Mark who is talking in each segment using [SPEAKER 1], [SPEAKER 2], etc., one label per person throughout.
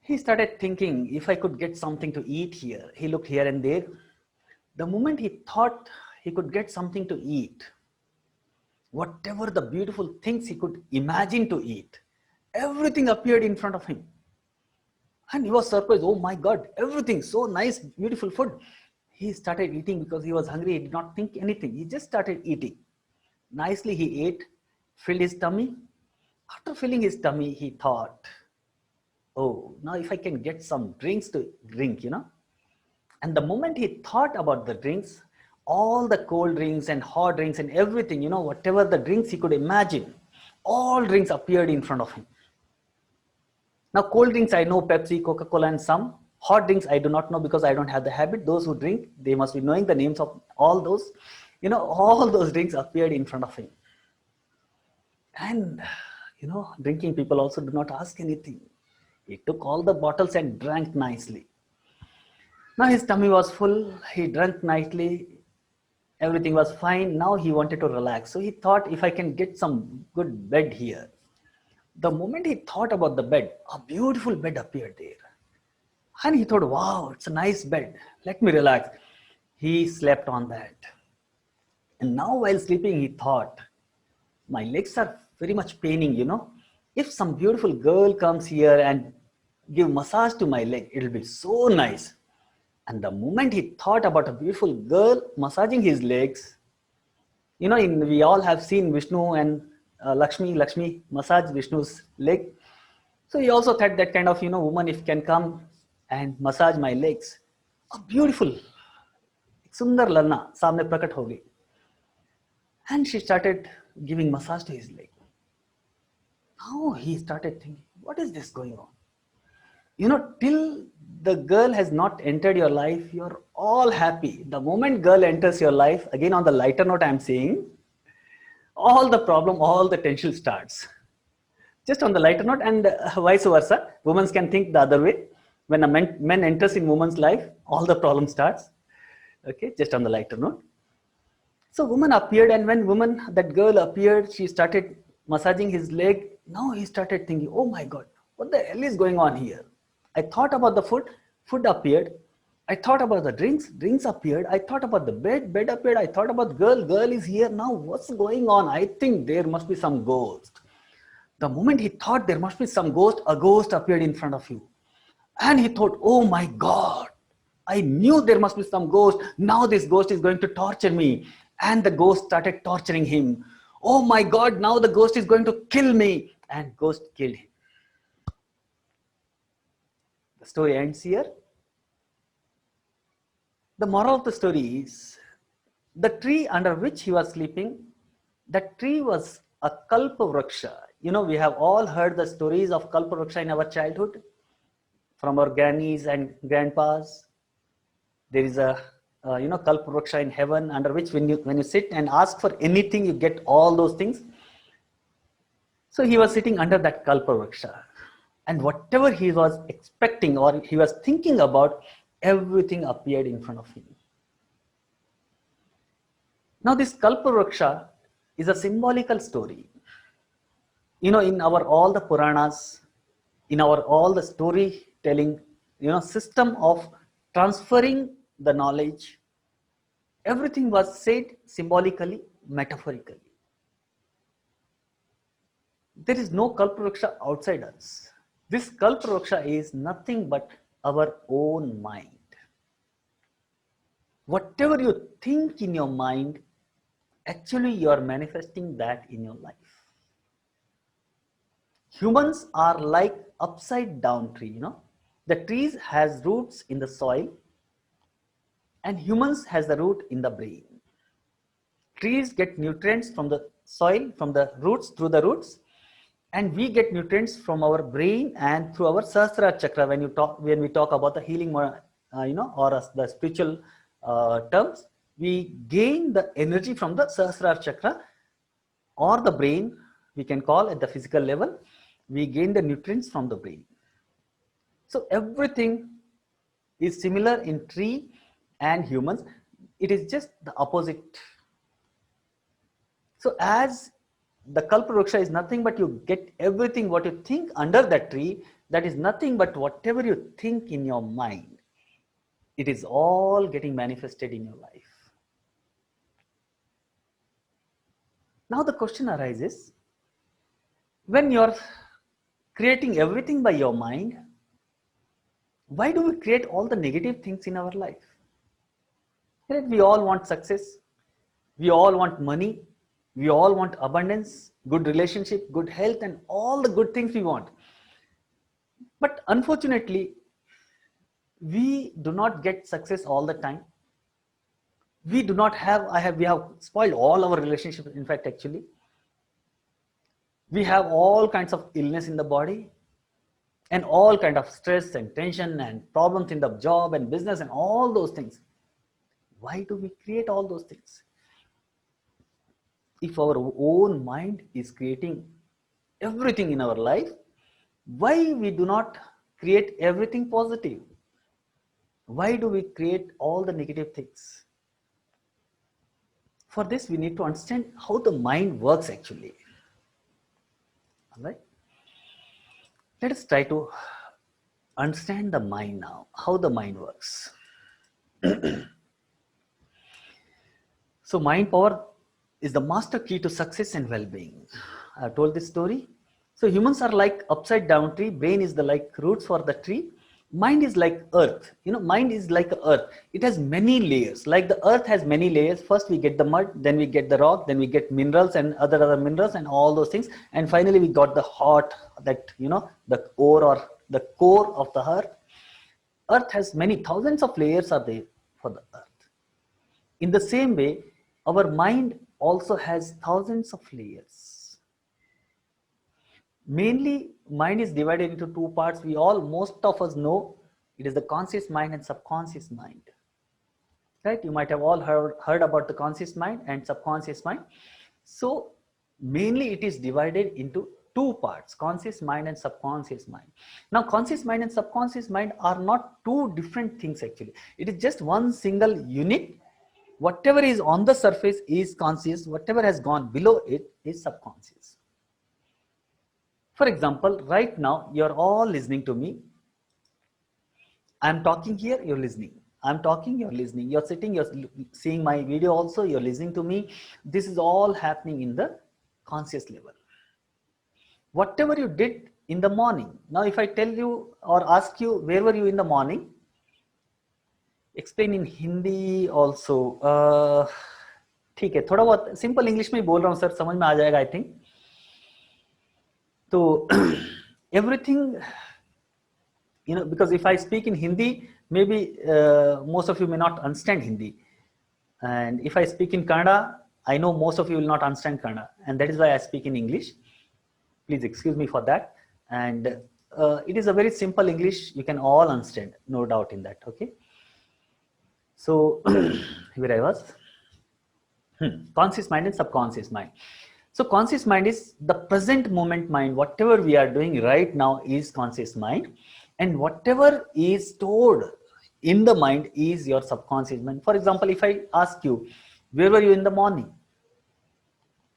[SPEAKER 1] He started thinking, if I could get something to eat here. He looked here and there. The moment he thought he could get something to eat, whatever the beautiful things he could imagine to eat, everything appeared in front of him. And he was surprised. Oh my God, everything so nice, beautiful food. He started eating because he was hungry. He did not think anything. He just started eating. Nicely he ate, filled his tummy. After filling his tummy, he thought, oh, now if I can get some drinks to drink. And the moment he thought about the drinks, all the cold drinks and hot drinks and everything, whatever the drinks he could imagine, all drinks appeared in front of him. Now, cold drinks, I know Pepsi, Coca-Cola, and some. Hot drinks, I do not know because I don't have the habit. Those who drink, they must be knowing the names of all those. All those drinks appeared in front of him. And, drinking people also do not ask anything. He took all the bottles and drank nicely. Now his tummy was full. He drank nicely. Everything was fine. Now he wanted to relax. So he thought, if I can get some good bed here. The moment he thought about the bed, a beautiful bed appeared there. And he thought, wow, it's a nice bed. Let me relax. He slept on that. And now while sleeping, he thought, my legs are very much paining. If some beautiful girl comes here and give massage to my leg, it'll be so nice. And the moment he thought about a beautiful girl massaging his legs, we all have seen Vishnu and Lakshmi massage Vishnu's leg. So he also thought that kind of, woman if can come and massage my legs. A beautiful, Sundar Lalna, samne prakat ho gayi. And she started giving massage to his leg. Now he started thinking, what is this going on? Till the girl has not entered your life, you're all happy. The moment girl enters your life, again on the lighter note I'm saying, all the problem, all the tension starts. Just on the lighter note, and vice versa, women can think the other way. When a man enters in woman's life, all the problem starts. Okay, just on the lighter note. So woman appeared, and when that girl appeared, she started massaging his leg. Now he started thinking, oh my God, what the hell is going on here? I thought about the food appeared. I thought about the drinks appeared. I thought about the bed appeared. I thought about girl is here. Now what's going on? I think there must be some ghost. The moment he thought there must be some ghost, a ghost appeared in front of you. And he thought, oh my God, I knew there must be some ghost. Now this ghost is going to torture me. And the ghost started torturing him. Oh my God, now the ghost is going to kill me. And ghost killed him. The story ends here. The moral of the story is, the tree under which he was sleeping, that tree was a Kalpavraksha. We have all heard the stories of Kalpavraksha in our childhood from our grannies and grandpas. There is a Kalpavraksha in heaven under which when you sit and ask for anything, you get all those things. So he was sitting under that Kalpavraksha. And whatever he was expecting or he was thinking about, everything appeared in front of him. Now this Kalpavraksha is a symbolical story. In our all the Puranas, in our all the storytelling, system of transferring the knowledge, everything was said symbolically, metaphorically. There is no Kalpavraksha outside us. This Kalpavraksha is nothing but our own mind. Whatever you think in your mind, actually you are manifesting that in your life. Humans are like upside down tree. The trees has roots in the soil, and humans has the root in the brain. Trees get nutrients from the soil, from the roots, through the roots, and we get nutrients from our brain and through our Sahasrara chakra. When we talk about the healing, or the spiritual terms, we gain the energy from the Sahasrara chakra or the brain. We can call at the physical level. We gain the nutrients from the brain. So everything is similar in tree and humans. It is just the opposite. So as The Kalpavruksha is nothing but you get everything what you think under that tree. That is nothing but whatever you think in your mind. It is all getting manifested in your life. Now the question arises, when you are creating everything by your mind, why do we create all the negative things in our life? Right? We all want success, we all want money, we all want abundance, good relationship, good health, and all the good things we want. But unfortunately, we do not get success all the time. We do not have, we have spoiled all our relationships. In fact, actually, we have all kinds of illness in the body and all kind of stress and tension and problems in the job and business and all those things. Why do we create all those things? If our own mind is creating everything in our life, why we do not create everything positive? Why do we create all the negative things? For this, we need to understand how the mind works actually. All right? Let us try to understand the mind now, how the mind works. So mind power is the master key to success and well-being. I have told this story. So humans are like upside down tree, brain is the like roots for the tree. Mind is like earth. Mind is like earth. It has many layers. Like the earth has many layers. First we get the mud, then we get the rock, then we get minerals and other minerals and all those things. And finally we got the heart, that, the ore or the core of the earth. Earth has many thousands of layers are there for the earth. In the same way, our mind also has thousands of layers. Mainly, mind is divided into two parts. Most of us know it is the conscious mind and subconscious mind. Right? You might have all heard about the conscious mind and subconscious mind. So, mainly it is divided into two parts, conscious mind and subconscious mind. Now, conscious mind and subconscious mind are not two different things actually. It is just one single unit. Whatever is on the surface is conscious, whatever has gone below it is subconscious. For example, right now you're all listening to me. I'm talking here, you're listening. I'm talking, you're listening. You're sitting, you're seeing my video also, you're listening to me. This is all happening in the conscious level. Whatever you did in the morning. Now if I tell you or ask you, where were you in the morning? Explain in Hindi also. ठीक है, थोड़ा बहुत simple English में ही बोल रहा हूँ sir, समझ में आ जाएगा आई थिंक. तो everything, because if I speak in Hindi, maybe most of you may not understand Hindi. And if I speak in Kannada, I know most of you will not understand Kannada. And that is why I speak in English. Please excuse me for that. And it is a very simple English. You can all understand, no doubt in that. Okay. So where I was, conscious mind and subconscious mind. So conscious mind is the present moment mind. Whatever we are doing right now is conscious mind, and whatever is stored in the mind is your subconscious mind. For example, if I ask you, where were you in the morning?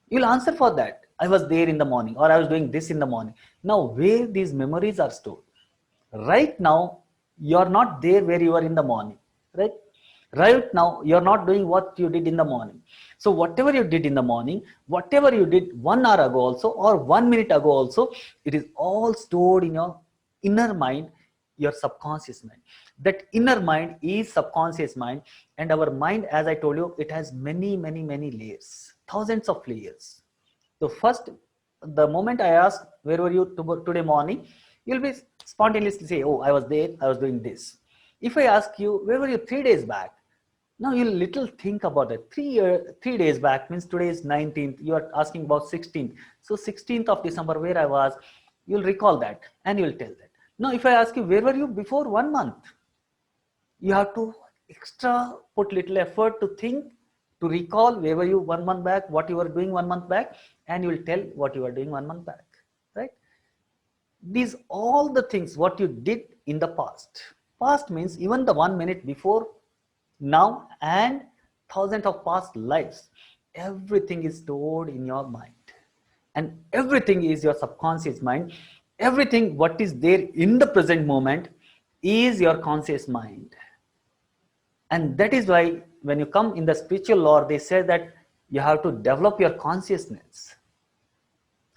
[SPEAKER 1] You'll answer for that. I was there in the morning, or I was doing this in the morning. Now, where these memories are stored? Right now, you're not there where you were in the morning, right? Right now, you're not doing what you did in the morning. So whatever you did in the morning, whatever you did 1 hour ago also, or 1 minute ago also, it is all stored in your inner mind, your subconscious mind. That inner mind is subconscious mind, and our mind, as I told you, it has many layers, thousands of layers. So first, the moment I ask, where were you today morning, you'll be spontaneously say, oh, I was there, I was doing this. If I ask you, where were you 3 days back? Now you'll little think about it. 3 days back means today is 19th. You are asking about 16th. So 16th of December, where I was, you'll recall that and you'll tell that. Now if I ask you, where were you before 1 month? You have to put little effort to think, to recall where were you 1 month back, what you were doing 1 month back, and you will tell what you were doing 1 month back, right? These all the things what you did in the past. Past means even the 1 minute before, now, and thousands of past lives. Everything is stored in your mind. and everything is your subconscious mind. Everything what is there in the present moment is your conscious mind. And that is why when you come in the spiritual lore, they say that you have to develop your consciousness.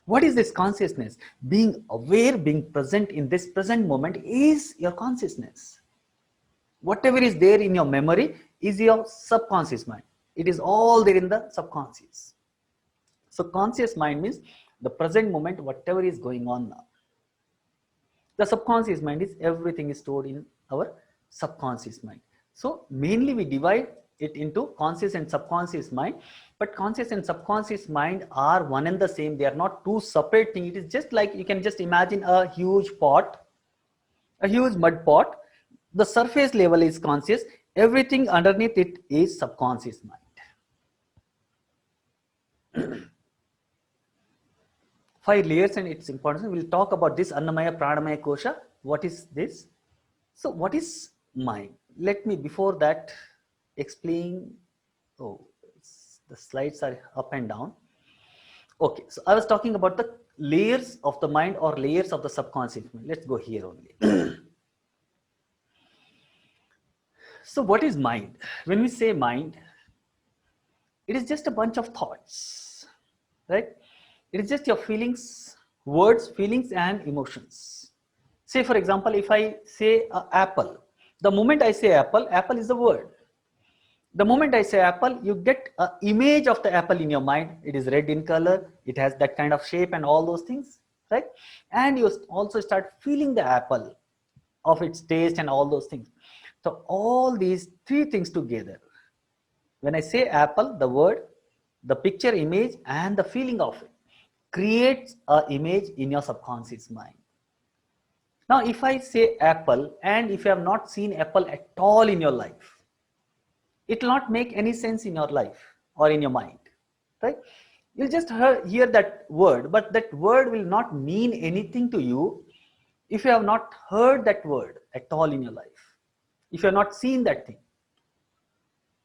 [SPEAKER 1] What is this consciousness? Being aware, being present in this present moment is your consciousness. Whatever is there in your memory is your subconscious mind. It is all there in the subconscious. So conscious mind means the present moment, whatever is going on now. The subconscious mind is everything is stored in our subconscious mind. So mainly we divide it into conscious and subconscious mind, but conscious and subconscious mind are one and the same. They are not two separate things. It is just like, you can just imagine a huge pot, a huge mud pot. The surface level is conscious, everything underneath it is subconscious mind. 5 layers and its importance. We'll talk about this Annamaya Pranamaya Kosha. What is this? So what is mind? Let me before that explain. Oh, the slides are up and down. Okay, so I was talking about the layers of the mind or layers of the subconscious mind. Let's go here only. So what is mind? When we say mind, it is just a bunch of thoughts, right? It is just your feelings, words, feelings and emotions. Say for example, if I say apple, the moment I say apple, apple is a word. The moment I say apple, you get an image of the apple in your mind. It is red in color, it has that kind of shape and all those things, right? And you also start feeling the apple of its taste and all those things. So all these 3 things together, when I say apple, the word, the picture, image and the feeling of it creates an image in your subconscious mind. Now if I say apple and if you have not seen apple at all in your life, it will not make any sense in your life or in your mind, right? You'll just hear that word, but that word will not mean anything to you if you have not heard that word at all in your life, if you have not seen that thing,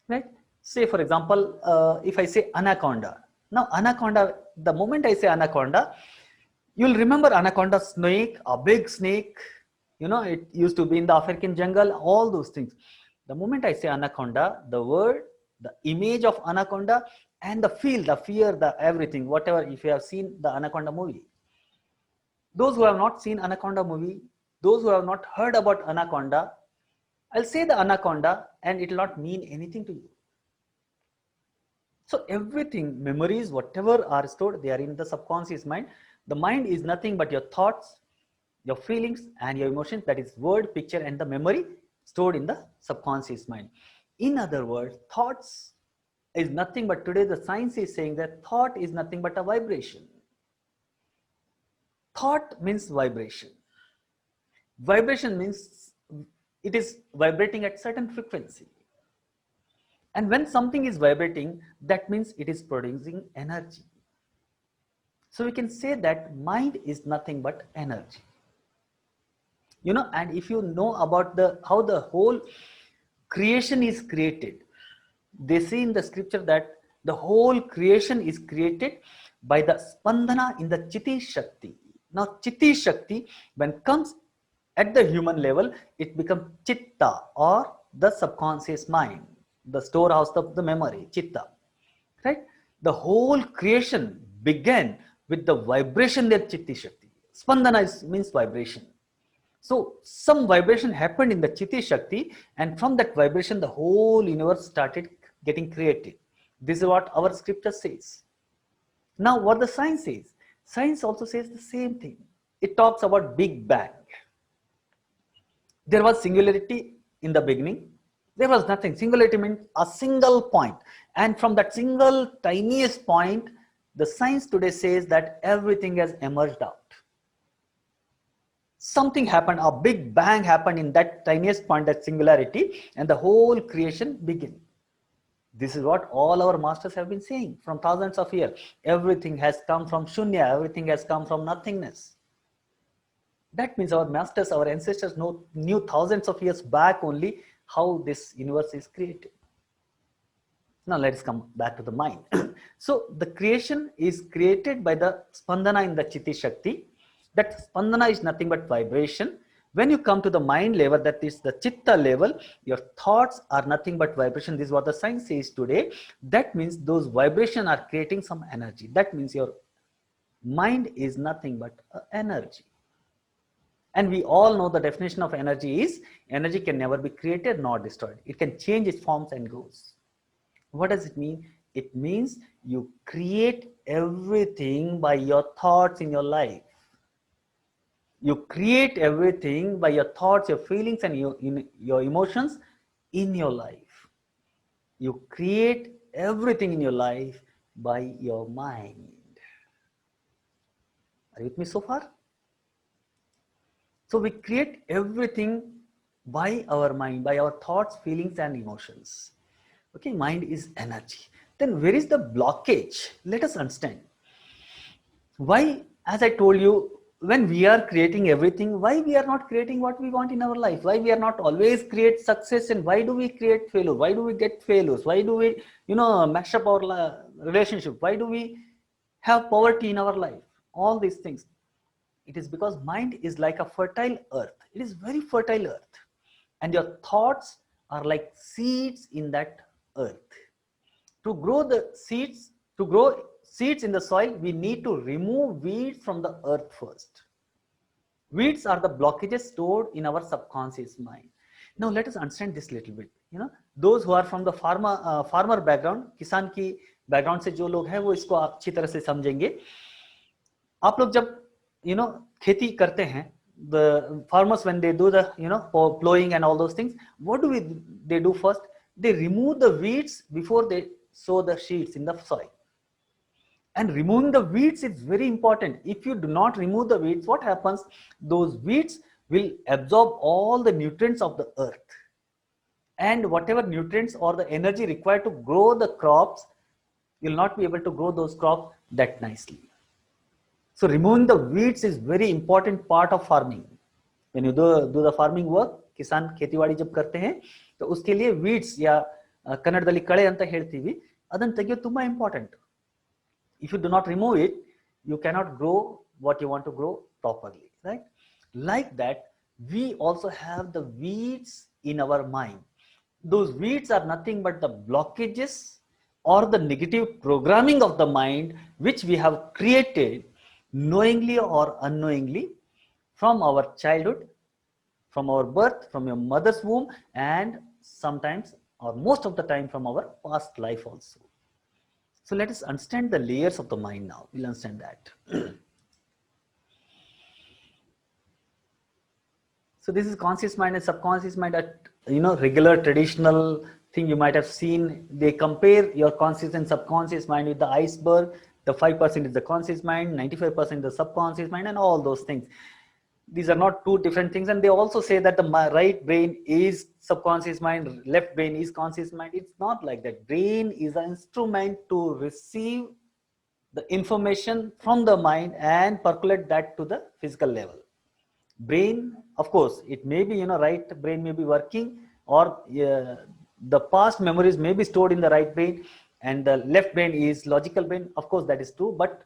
[SPEAKER 1] right? Say for example, if I say anaconda. Now anaconda, the moment I say anaconda, you'll remember anaconda snake, a big snake, you know, it used to be in the African jungle, all those things. The moment I say anaconda, the word, the image of anaconda and the feel, the fear, the everything, whatever, if you have seen the anaconda movie. Those who have not seen anaconda movie, those who have not heard about anaconda, I'll say the anaconda and it will not mean anything to you. So everything, memories, whatever are stored, they are in the subconscious mind. The mind is nothing but your thoughts, your feelings and your emotions, that is word, picture and the memory stored in the subconscious mind. In other words, thoughts is nothing but, today the science is saying that thought is nothing but a vibration. Thought means vibration. Vibration means it is vibrating at certain frequency. And when something is vibrating, that means it is producing energy. So we can say that mind is nothing but energy. You know, and if you know about how the whole creation is created, they say in the scripture that the whole creation is created by the spandana in the Chitti Shakti. Now Chitti Shakti, when comes at the human level, it becomes Chitta or the subconscious mind, the storehouse of the memory, Chitta, right? The whole creation began with the vibration that Chitti Shakti. Spandana means vibration. So some vibration happened in the Chitti Shakti, and from that vibration the whole universe started getting created. This is what our scripture says. Now what the science says, science also says the same thing. It talks about Big Bang. There was singularity in the beginning. There was nothing. Singularity means a single point, and from that single tiniest point, the science today says that everything has emerged out. Something happened, a big bang happened in that tiniest point, that singularity, and the whole creation began. This is what all our masters have been saying from thousands of years. Everything has come from Shunya, everything has come from nothingness. That means our masters, our ancestors knew thousands of years back only how this universe is created. Now let's come back to the mind. So the creation is created by the spandana in the Chitti Shakti. That spandana is nothing but vibration. When you come to the mind level, that is the Chitta level, your thoughts are nothing but vibration. This is what the science says today. That means those vibrations are creating some energy. That means your mind is nothing but energy. And we all know the definition of energy is energy can never be created nor destroyed. It can change its forms and goes. What does it mean? It means you create everything by your thoughts in your life. You create everything by your thoughts, your feelings, and your emotions in your life. You create everything in your life by your mind. Are you with me so far? So we create everything by our mind, by our thoughts, feelings, and emotions. Okay, mind is energy. Then where is the blockage? Let us understand. Why, as I told you, when we are creating everything, why we are not creating what we want in our life? Why we are not always create success, and why do we create failure? Why do we get failures? Why do we, mash up our relationship? Why do we have poverty in our life? All these things. It is because mind is like a fertile earth. It is very fertile earth. And your thoughts are like seeds in that earth. To grow seeds in the soil, we need to remove weeds from the earth first. Weeds are the blockages stored in our subconscious mind. Now let us understand this little bit. Those who are from the farmer background, किसान की background से जो लोग हैं वो इसको अच्छी तरह से समझेंगे. आप लोग जब खेती करते हैं, the farmers when they do the plowing and all those things, what do they do first? They remove the weeds before they sow the seeds in the soil. And removing the weeds is very important. If you do not remove the weeds, what happens? Those weeds will absorb all the nutrients of the earth, and whatever nutrients or the energy required to grow the crops, you will not be able to grow those crops that nicely. So removing the weeds is very important part of farming. When you do the farming work, किसान खेतीवाड़ी जब करते हैं तो उसके लिए weeds या ಕನ್ನಡದಲ್ಲಿ ಕಳೆ ಅಂತ ಹೇಳ್ತೀವಿ, ಅದನ್ನ ತೆಗೆಯೋದು ತುಂಬಾ important. If you do not remove it, you cannot grow what you want to grow properly, right? Like that, we also have the weeds in our mind. Those weeds are nothing but the blockages or the negative programming of the mind which we have created knowingly or unknowingly from our childhood, from our birth, from your mother's womb, and sometimes or most of the time from our past life also. So let us understand the layers of the mind now. We'll understand that. So this is conscious mind and subconscious mind. At regular traditional thing you might have seen, they compare your conscious and subconscious mind with the iceberg. The 5% is the conscious mind, 95% is the subconscious mind, and all those things. These are not two different things. And they also say that the right brain is subconscious mind, left brain is conscious mind. It's not like that. Brain is an instrument to receive the information from the mind and percolate that to the physical level. Brain, of course, it may be, right brain may be working, or the past memories may be stored in the right brain, and the left brain is logical brain. Of course, that is true, but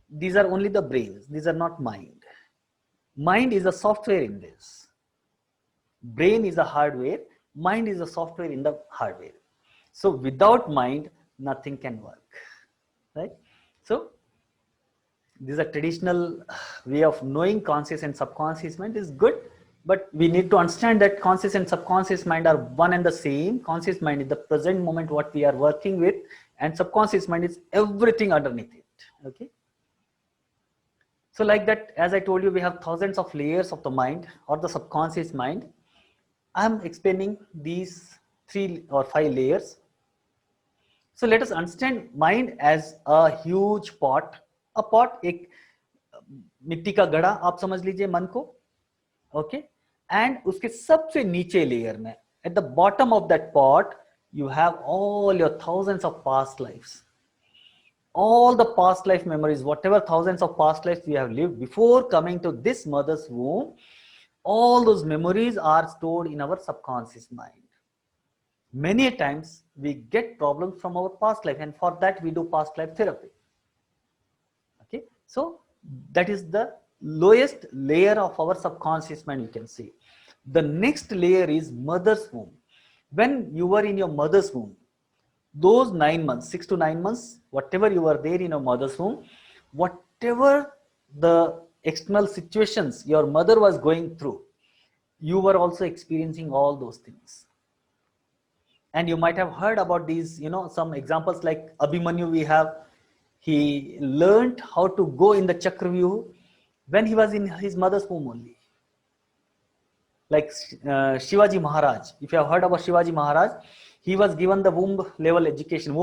[SPEAKER 1] these are only the brains. These are not mind. Mind is a software in this. Brain is a hardware. Mind is a software in the hardware. So without mind, nothing can work, right? So this is a traditional way of knowing conscious and subconscious mind is good, but we need to understand that conscious and subconscious mind are one and the same. Conscious mind is the present moment what we are working with, and subconscious mind is everything underneath it. Okay. So like that, as I told you, we have thousands of layers of the mind or the subconscious mind. I'm explaining these 3 or 5 layers. So let us understand mind as a huge pot. A pot, एक मिट्टी का घड़ा आप समझ लीजिए मन को, okay? And उसके सबसे नीचे लेयर में, at the bottom of that pot, you have all your thousands of past lives. All the past life memories, whatever thousands of past lives we have lived before coming to this mother's womb, all those memories are stored in our subconscious mind. Many times we get problems from our past life, and for that we do past life therapy. Okay, so that is the lowest layer of our subconscious mind, you can see. The next layer is mother's womb. When you were in your mother's womb, those 9 months, 6 to 9 months, whatever you were there in your mother's womb, whatever the external situations your mother was going through, you were also experiencing all those things. And you might have heard about these, some examples like Abhimanyu. We have, he learned how to go in the Chakravyuh when he was in his mother's womb only. Like Shivaji Maharaj, if you have heard about Shivaji Maharaj, he was given the womb level education,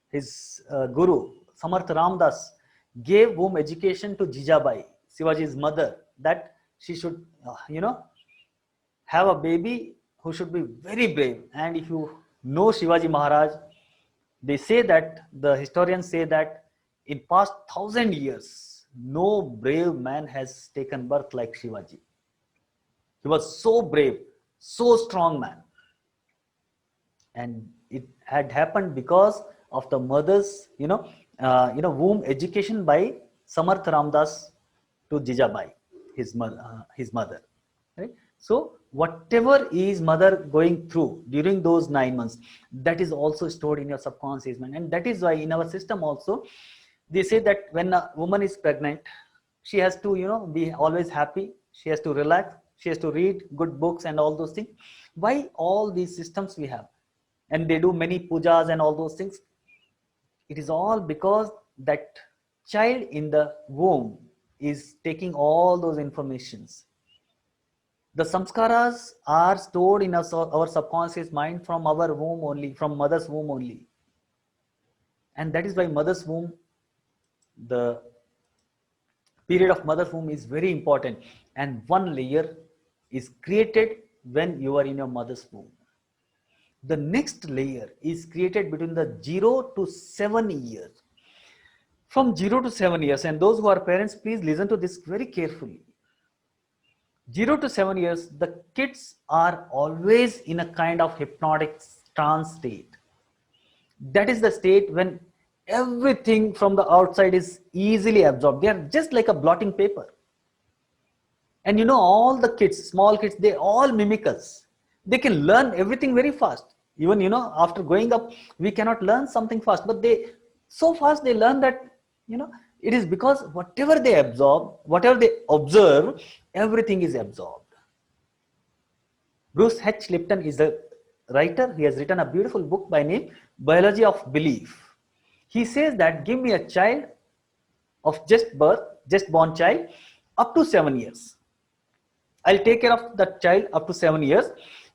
[SPEAKER 1] his guru Samarth Ramdas gave womb education to Jijabai, Shivaji's mother, that she should have a baby who should be very brave. And if you know Shivaji Maharaj, they say that, the historians say that in past 1,000 years, no brave man has taken birth like Shivaji. He was so brave, so strong man. And it had happened because of the mother's, womb education by Samarth Ramdas to Jijabai, his mother. Right? So whatever is mother going through during those 9 months, that is also stored in your subconscious mind. And that is why in our system also, they say that when a woman is pregnant, she has to, be always happy. She has to relax. She has to read good books and all those things. Why all these systems we have? And they do many pujas and all those things. It is all because that child in the womb is taking all those informations. The samskaras are stored in our subconscious mind from our womb only, from mother's womb only. And that is why mother's womb, the period of mother's womb is very important. And one layer is created when you are in your mother's womb. The next layer is created between the 0 to 7 years. From 0 to 7 years, and those who are parents, please listen to this very carefully. 0 to 7 years, the kids are always in a kind of hypnotic trance state. That is the state when everything from the outside is easily absorbed. They are just like a blotting paper. And all the kids, small kids, they all mimic us. They can learn everything very fast. Even, after growing up, we cannot learn something fast, but so fast they learn that, it is because whatever they absorb, whatever they observe, everything is absorbed. Bruce H. Lipton is a writer. He has written a beautiful book by name Biology of Belief. He says that give me a child of just born child up to 7 years. I'll take care of that child up to 7 years,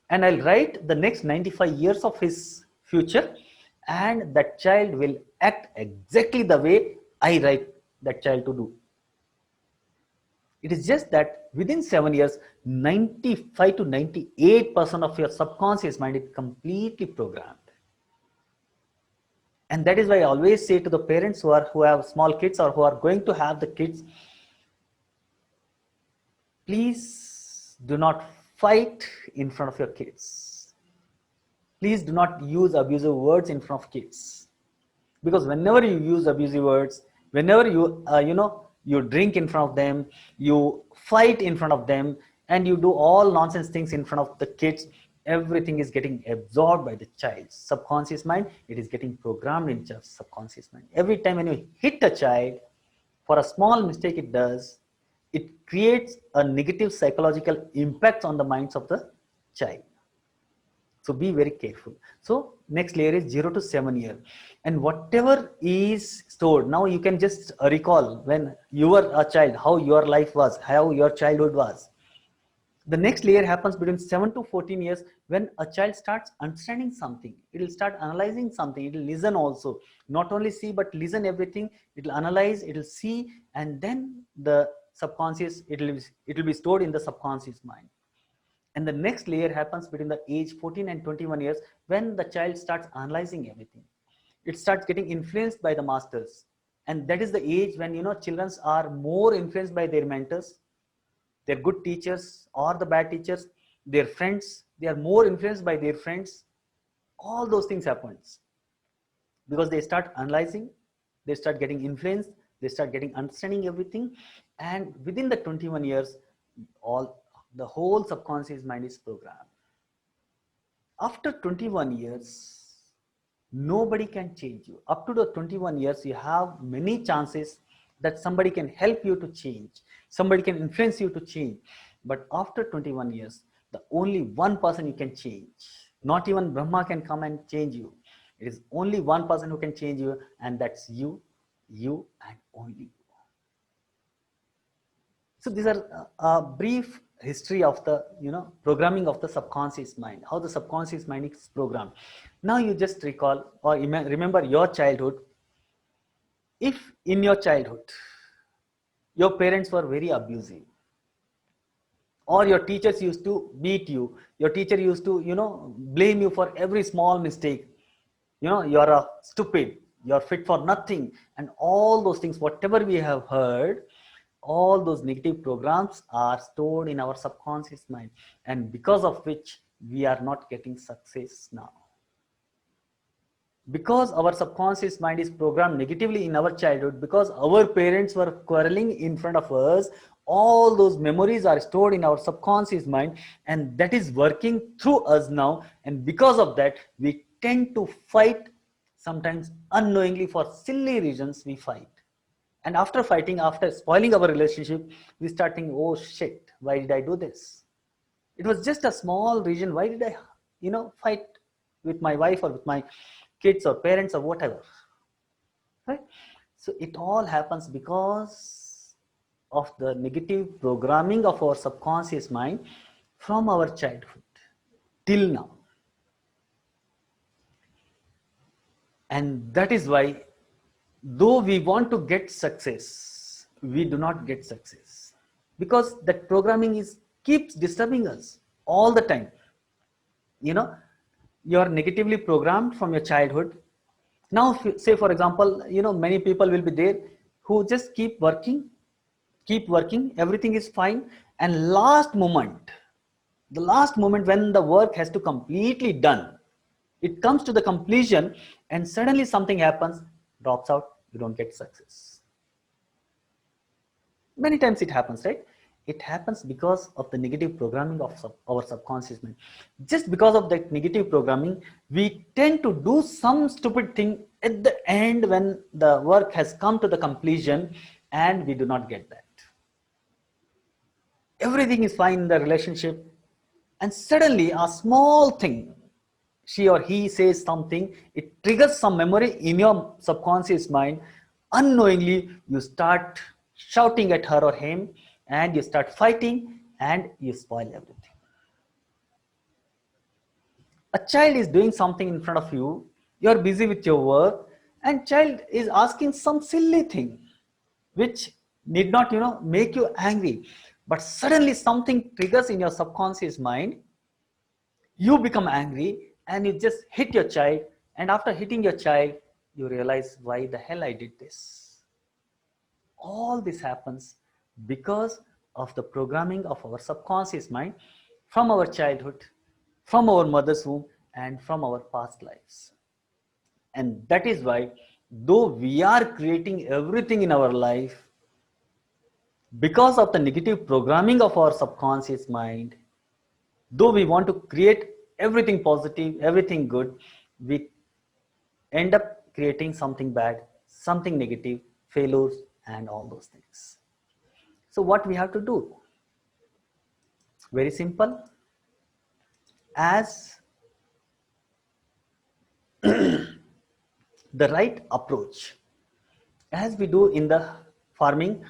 [SPEAKER 1] and I'll write the next 95 years of his future, and that child will act exactly the way I write that child to do. It is just that within 7 years, 95 to 98% of your subconscious mind is completely programmed. And that is why I always say to the parents who have small kids or who are going to have the kids, please do not fight in front of your kids. Please do not use abusive words in front of kids. Because whenever you use abusive words, whenever you drink in front of them, you fight in front of them, and you do all nonsense things in front of the kids, everything is getting absorbed by the child's subconscious mind. It is getting programmed in the subconscious mind. Every time when you hit a child, for a small mistake it does, it creates a negative psychological impact on the minds of the child. So be very careful. So next layer is 0 to 7 years. And whatever is stored, now you can just recall when you were a child, how your life was, how your childhood was. The next layer happens between 7 to 14 years when a child starts understanding something. It will start analyzing something. It will listen also. Not only see, but listen everything. It will analyze, it will see, and then the subconscious, it will be stored in the subconscious mind. And the next layer happens between the age 14 and 21 years when the child starts analyzing everything. It starts getting influenced by the masters. And that is the age when, children are more influenced by their mentors, their good teachers or the bad teachers. their friends, they are more influenced by their friends. All those things happens because they start analyzing, they start getting influenced, they start getting understanding everything, and within the 21 years, all the whole subconscious mind is programmed. After 21 years, nobody can change you. Up to the 21 years, you have many chances that somebody can help you to change, somebody can influence you to change. But after 21 years, the only one person you can change. Not even Brahma can come and change you. It is only one person who can change you, and that's you, and only you. So these are a brief history of the programming of the subconscious mind, how the subconscious mind is programmed. Now you just recall or remember your childhood. If in your childhood your parents were very abusive, or your teachers used to beat you, your teacher used to blame you for every small mistake, you're a stupid, you're fit for nothing, and all those things, whatever we have heard, all those negative programs are stored in our subconscious mind, and because of which we are not getting success now. Because our subconscious mind is programmed negatively in our childhood, because our parents were quarreling in front of us, all those memories are stored in our subconscious mind, and that is working through us now. And because of that, we tend to fight, sometimes unknowingly, for silly reasons we fight. And after fighting, after spoiling our relationship, we start thinking, oh shit, why did I do this? It was just a small reason. Why did I fight with my wife or with my kids or parents or whatever, right? So it all happens because of the negative programming of our subconscious mind from our childhood till now. And that is why, though we want to get success, we do not get success, because that programming keeps disturbing us all the time. You are negatively programmed from your childhood. Now, say for example, many people will be there who just keep working, everything is fine, and the last moment when the work has to completely done, it comes to the completion, and suddenly something happens, drops out, you don't get success. Many times it happens, right? It happens because of the negative programming of our subconscious mind. Just because of that negative programming, we tend to do some stupid thing at the end when the work has come to the completion, and we do not get that. Everything is fine in the relationship, and suddenly a small thing, she or he says something, it triggers some memory in your subconscious mind. Unknowingly, you start shouting at her or him, and you start fighting, and you spoil everything. A child is doing something in front of you, you're busy with your work, and child is asking some silly thing which need not make you angry, but suddenly something triggers in your subconscious mind, you become angry, and you just hit your child, and after hitting your child, you realize, why the hell I did this? All this happens because of the programming of our subconscious mind from our childhood, from our mother's womb, and from our past lives. And that is why, though we are creating everything in our life, because of the negative programming of our subconscious mind, though we want to create everything positive, everything good, we end up creating something bad, something negative, failures, and all those things. So what we have to do? Very simple. As the right approach, as we do in the farming,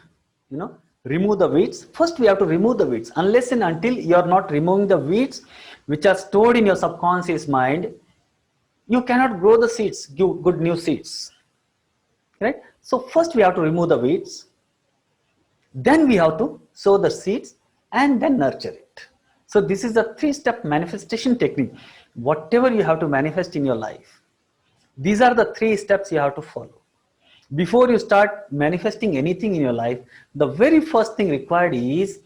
[SPEAKER 1] remove the weeds. First we have to remove the weeds. Unless and until you are not removing the weeds which are stored in your subconscious mind, you cannot grow the seeds, give good new seeds, right? So first we have to remove the weeds, then we have to sow the seeds, and then nurture it. So this is a 3-step manifestation technique. Whatever you have to manifest in your life, these are the 3 steps you have to follow. Before you start manifesting anything in your life, the very first thing required is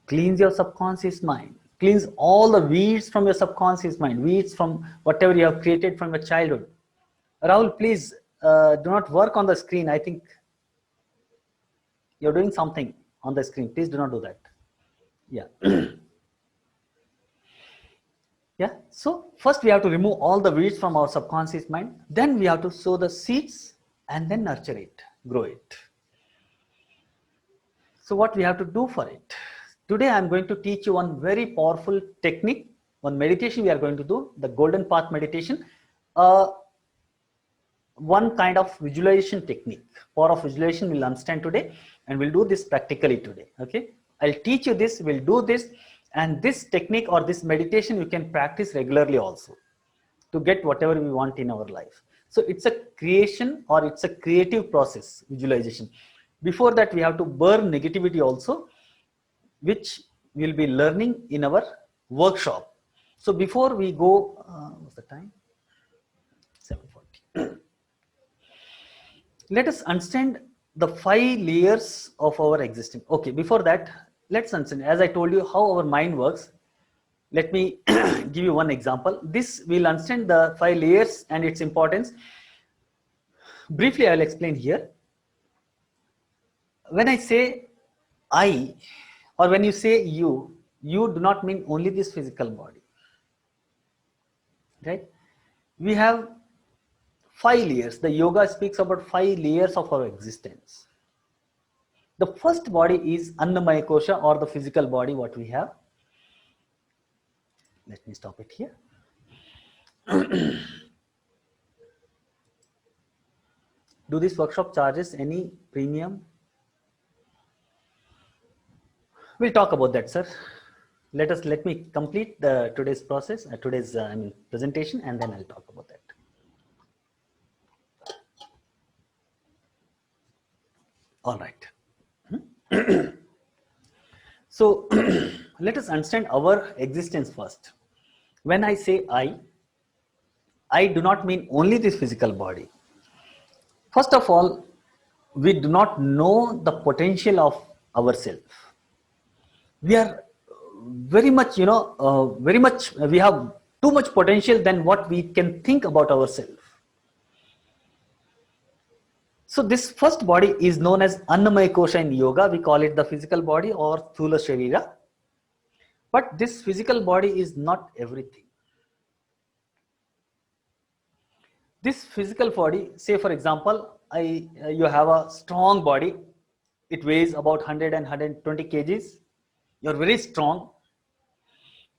[SPEAKER 1] cleanse your subconscious mind. cleans all the weeds from your subconscious mind, weeds from whatever you have created from your childhood. Rahul, please do not work on the screen. I think you're doing something on the screen. Please do not do that. Yeah. Yeah. So first we have to remove all the weeds from our subconscious mind. Then we have to sow the seeds and then nurture it, grow it. So what we have to do for it? Today I am going to teach you one very powerful technique, one meditation we are going to do, the Golden Path meditation. One kind of visualization technique, power of visualization we'll understand today, and we'll do this practically today. Okay, I'll teach you this, we'll do this, and this technique or this meditation you can practice regularly also to get whatever we want in our life. So it's a creation or it's a creative process, visualization. Before that we have to burn negativity also, which we'll be learning in our workshop. So before we go, what's the time? 7:40. Let us understand the 5 layers of our existence. Okay, before that, let's understand, as I told you, how our mind works. Let me give you one example. This will understand the 5 layers and its importance. Briefly, I will explain here. When I say I, or when you say you do not mean only this physical body. Right? We have 5 layers. The yoga speaks about 5 layers of our existence. The first body is Annamaya Kosha, or the physical body, what we have. Let me stop it here. Do this workshop charges any premium? We'll talk about that, sir. Let me complete today's process, today's presentation, and then I'll talk about that. All right. So let us understand our existence first. When I say I do not mean only this physical body. First of all, we do not know the potential of ourselves. We are very much, we have too much potential than what we can think about ourselves. So this first body is known as Annamaya Kosha in yoga. We call it the physical body or Sthula Sharira. But this physical body is not everything. This physical body, say for example, you have a strong body. It weighs about 100 and 120 kgs. You're very strong.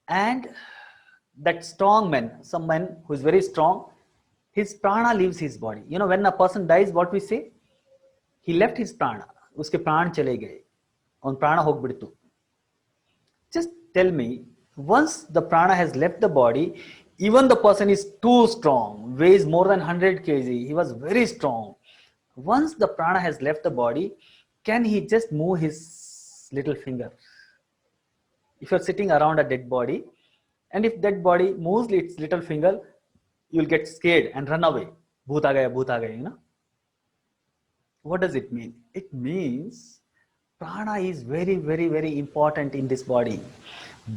[SPEAKER 1] And that strong man, some man who is very strong, his prana leaves his body. You know, when a person dies, what we say? He left his prana. Uske pran chale gaye. On prana hog biditu. Just tell me, once the prana has left the body, even the person is too strong, weighs more than 100 kg, he was very strong. Once the prana has left the body, can he just move his little finger? If you're sitting around a dead body, and if that body moves its little finger, you'll get scared and run away. Bhoot aa gaya, you know. What does it mean? It means prana is very, very, very important in this body.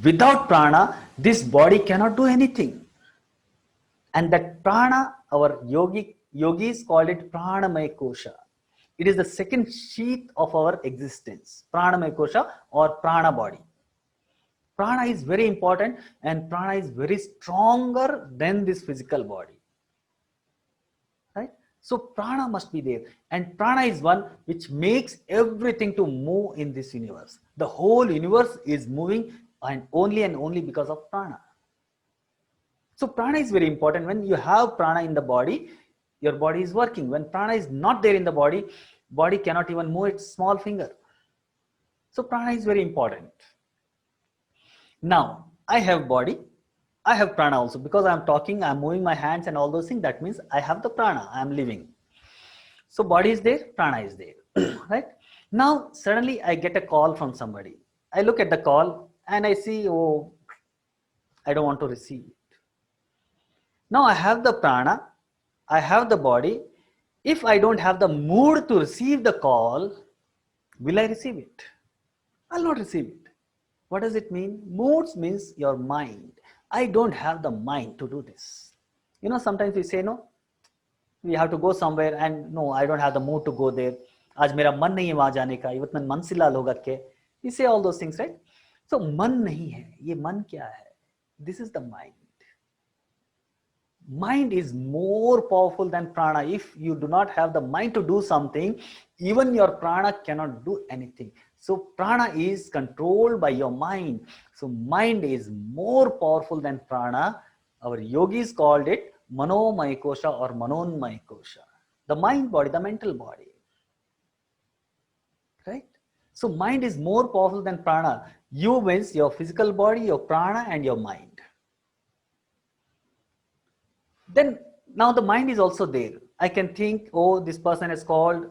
[SPEAKER 1] Without prana, this body cannot do anything. And that prana, our yogis call it Pranamaya Kosha. It is the second sheath of our existence, Pranamaya Kosha or prana body. Prana is very important, and prana is very stronger than this physical body. Right? So prana must be there, and prana is one which makes everything to move in this universe. The whole universe is moving and only because of prana. So prana is very important. When you have prana in the body, your body is working. When prana is not there in the body, body cannot even move its small finger. So prana is very important. Now, I have body, I have prana also. Because I am talking, I am moving my hands and all those things, that means I have the prana, I am living. So body is there, prana is there, right? Now, suddenly I get a call from somebody. I look at the call and I see, oh, I don't want to receive it. Now I have the prana, I have the body. If I don't have the mood to receive the call, will I receive it? I'll not receive it. What does it mean? Moods means your mind. I don't have the mind to do this. Sometimes we say, no, we have to go somewhere and no, I don't have the mood to go there. आज मेरा मन नहीं है वहां जाने का, ಇವತ್ತು ನನ್ನ ಮನಸ್ಸಿಲ್ಲ ಅಲ್ಲಿ ಹೋಗಕ್ಕೆ. We say all those things, right? So मन नहीं है. ये मन क्या है? This is the mind. Mind is more powerful than prana. If you do not have the mind to do something, even your prana cannot do anything. So prana is controlled by your mind. So mind is more powerful than prana. Our yogis called it manomaya kosha or manonmaya kosha. The mind body, the mental body. Right? So mind is more powerful than prana. You means your physical body, your prana and your mind. Then now the mind is also there. I can think, oh, this person is called.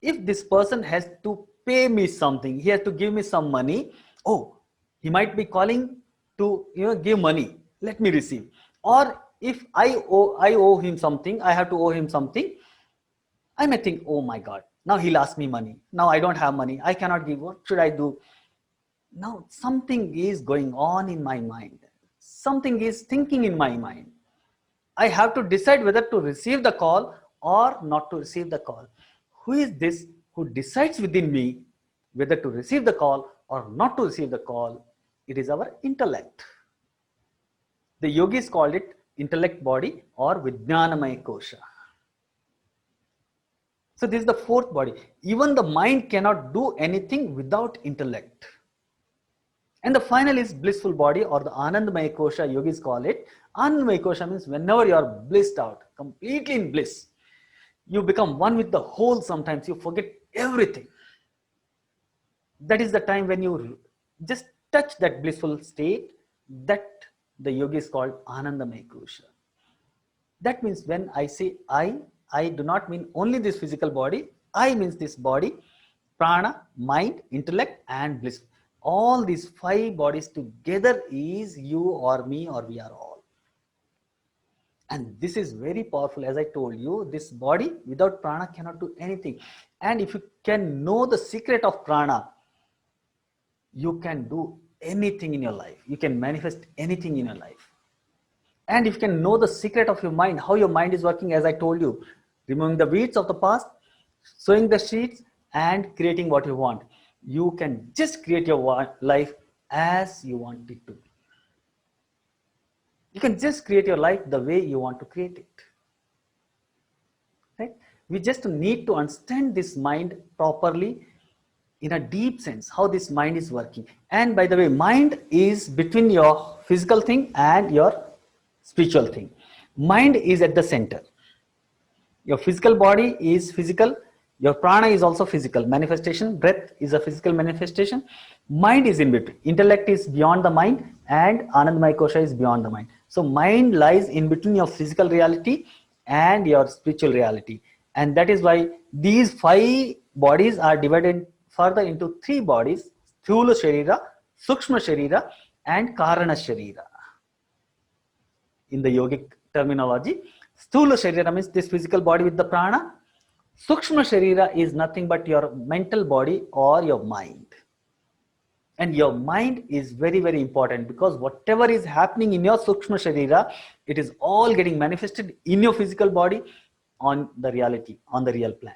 [SPEAKER 1] If this person has to pay me something, he has to give me some money. Oh, he might be calling to give money. Let me receive. Or if I owe him something, I have to owe him something. I may think, oh my God, now he'll ask me money. Now I don't have money. I cannot give. What should I do? Now something is going on in my mind. Something is thinking in my mind. I have to decide whether to receive the call or not to receive the call. Who is this who decides within me whether to receive the call or not to receive the call? It is our intellect. The yogis called it intellect body or Vijnanamaya Kosha. So this is the fourth body. Even the mind cannot do anything without intellect. And the final is blissful body or the Anandamaya Kosha, yogis call it. Anandamaya Kosha means whenever you are blissed out, completely in bliss, you become one with the whole. Sometimes you forget everything. That is the time when you just touch that blissful state, that the yogis called Anandamaya Kosha. That means when I say I do not mean only this physical body. I means this body, prana, mind, intellect and bliss. All these five bodies together is you or me or we are all. And this is very powerful. As I told you, this body without prana cannot do anything. And if you can know the secret of prana, you can do anything in your life. You can manifest anything in your life. And if you can know the secret of your mind, how your mind is working, as I told you, removing the weeds of the past, sowing the seeds and creating what you want. You can just create your life as you want it to be. You can just create your life the way you want to create it. Right? We just need to understand this mind properly in a deep sense, how this mind is working. And by the way, mind is between your physical thing and your spiritual thing. Mind is at the center. Your physical body is physical. Your prana is also physical manifestation. Breath is a physical manifestation. Mind is in between. Intellect is beyond the mind and Anandamaya Kosha is beyond the mind. So mind lies in between your physical reality and your spiritual reality. And that is why these five bodies are divided further into three bodies: Sthula Sharira, Sukshma Sharira and Karana Sharira. In the yogic terminology, Sthula Sharira means this physical body with the prana. Sukshma Sharira is nothing but your mental body or your mind. And your mind is very, very important because whatever is happening in your Sukshma Sharira, it is all getting manifested in your physical body on the reality, on the real plan.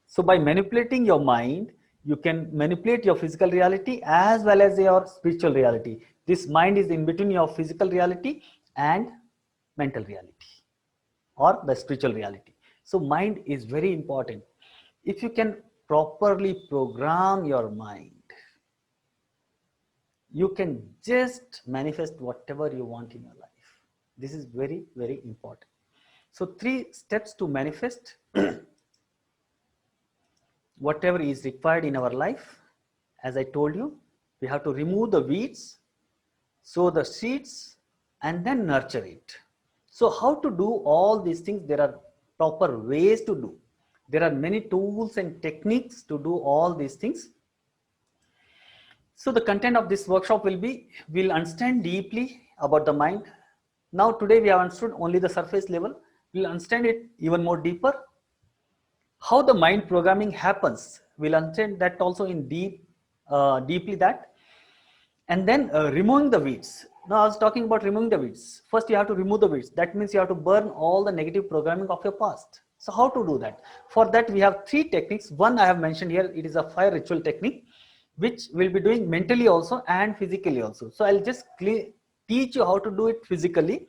[SPEAKER 1] So by manipulating your mind, you can manipulate your physical reality as well as your spiritual reality. This mind is in between your physical reality and mental reality or the spiritual reality. So mind is very important. If you can properly program your mind, you can just manifest whatever you want in your life. This is very, very important. So 3 steps to manifest whatever is required in our life. As I told you, we have to remove the weeds, sow the seeds, and then nurture it. So how to do all these things? There are proper ways to do. There are many tools and techniques to do all these things. So the content of this workshop will be, we'll understand deeply about the mind. Now today we have understood only the surface level. We'll understand it even more deeper. How the mind programming happens, we'll understand that also in deep deeply that. And then removing the weeds. Now I was talking about removing the weeds. First you have to remove the weeds. That means you have to burn all the negative programming of your past. So how to do that? For that we have 3 techniques. One I have mentioned here, it is a fire ritual technique, which we'll be doing mentally also and physically also. So I'll just teach you how to do it physically,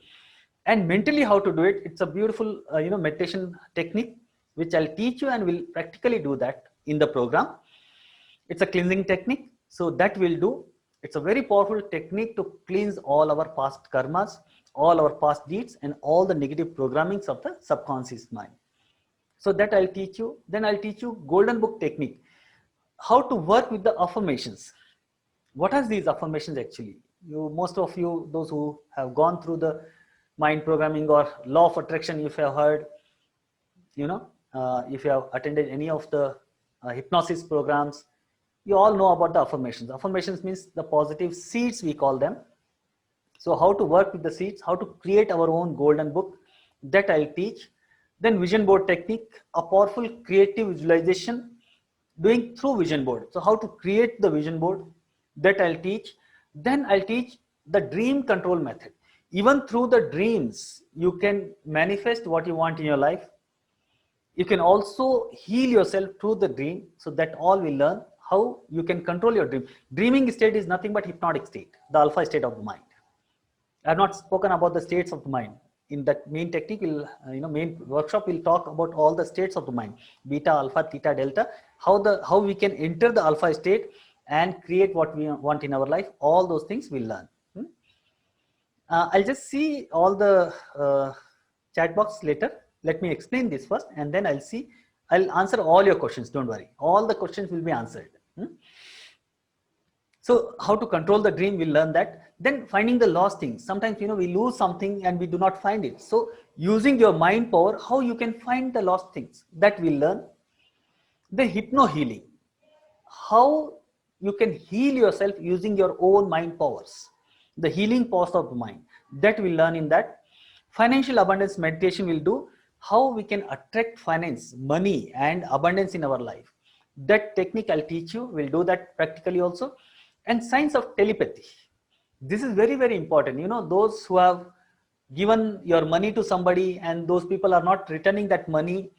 [SPEAKER 1] and mentally how to do it. It's a beautiful meditation technique which I'll teach you, and we'll practically do that in the program. It's a cleansing technique, so that we'll do. It's a very powerful technique to cleanse all our past karmas, all our past deeds, and all the negative programmings of the subconscious mind. So that I'll teach you. Then I'll teach you golden book technique, how to work with the affirmations. What are these affirmations actually? Most of you, those who have gone through the mind programming or law of attraction, if you have heard, if you have attended any of the hypnosis programs, you all know about the affirmations. Affirmations means the positive seeds, we call them. So how to work with the seeds, how to create our own golden book, that I'll teach. Then vision board technique, a powerful creative visualization doing through vision board. So how to create the vision board, that I'll teach. Then I'll teach the dream control method. Even through the dreams, you can manifest what you want in your life. You can also heal yourself through the dream. So that all we learn how you can control your dream. Dreaming state is nothing but hypnotic state, the alpha state of the mind. I have not spoken about the states of the mind. In that main technique, main workshop, we'll talk about all the states of the mind: beta, alpha, theta, delta. How we can enter the alpha state and create what we want in our life. All those things we'll learn. I'll just see all the chat box later. Let me explain this first, and then I'll answer all your questions. Don't worry, all the questions will be answered. So how to control the dream, we'll learn that. Then finding the lost things. Sometimes we lose something and we do not find it. So using your mind power, how you can find the lost things, that we'll learn. The hypno healing, how you can heal yourself using your own mind powers, the healing powers of the mind, that we'll learn in that. Financial abundance meditation will do, how we can attract finance, money and abundance in our life. That technique I'll teach you. We'll do that practically also. And science of telepathy. This is very, very important. Those who have given your money to somebody and those people are not returning that money,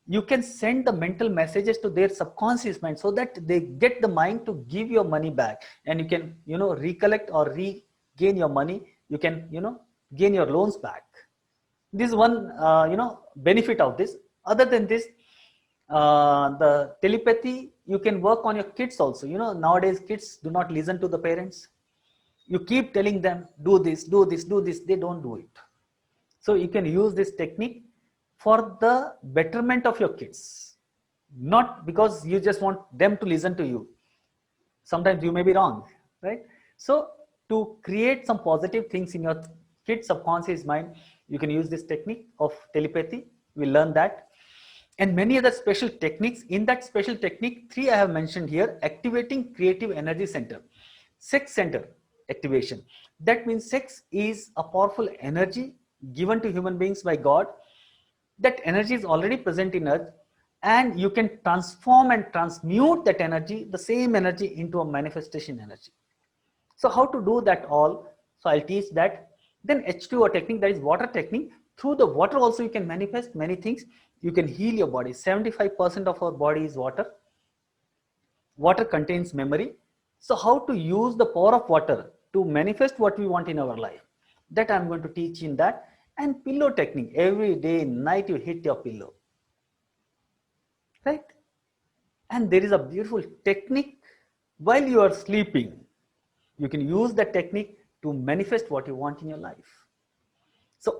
[SPEAKER 1] you can send the mental messages to their subconscious mind so that they get the mind to give your money back, and you can recollect or regain your money. You can gain your loans back. This is one benefit of this. Other than this, the telepathy, you can work on your kids also. Nowadays kids do not listen to the parents. You keep telling them, do this, do this, do this, they don't do it. So you can use this technique for the betterment of your kids, not because you just want them to listen to you. Sometimes you may be wrong, right? So to create some positive things in your kid's subconscious mind, you can use this technique of telepathy. We'll learn that. And many other special techniques. In that special technique, 3 I have mentioned here: activating creative energy center, sex center activation. That means sex is a powerful energy given to human beings by God. That energy is already present in us, and you can transform and transmute that energy, the same energy, into a manifestation energy. So how to do that all? So I'll teach that. Then H2O technique, that is water technique. Through the water also you can manifest many things. You can heal your body. 75% of our body is water. Water contains memory. So how to use the power of water to manifest what we want in our life, that I'm going to teach in that. And pillow technique, every day night you hit your pillow, right? And there is a beautiful technique while you are sleeping. You can use that technique to manifest what you want in your life. So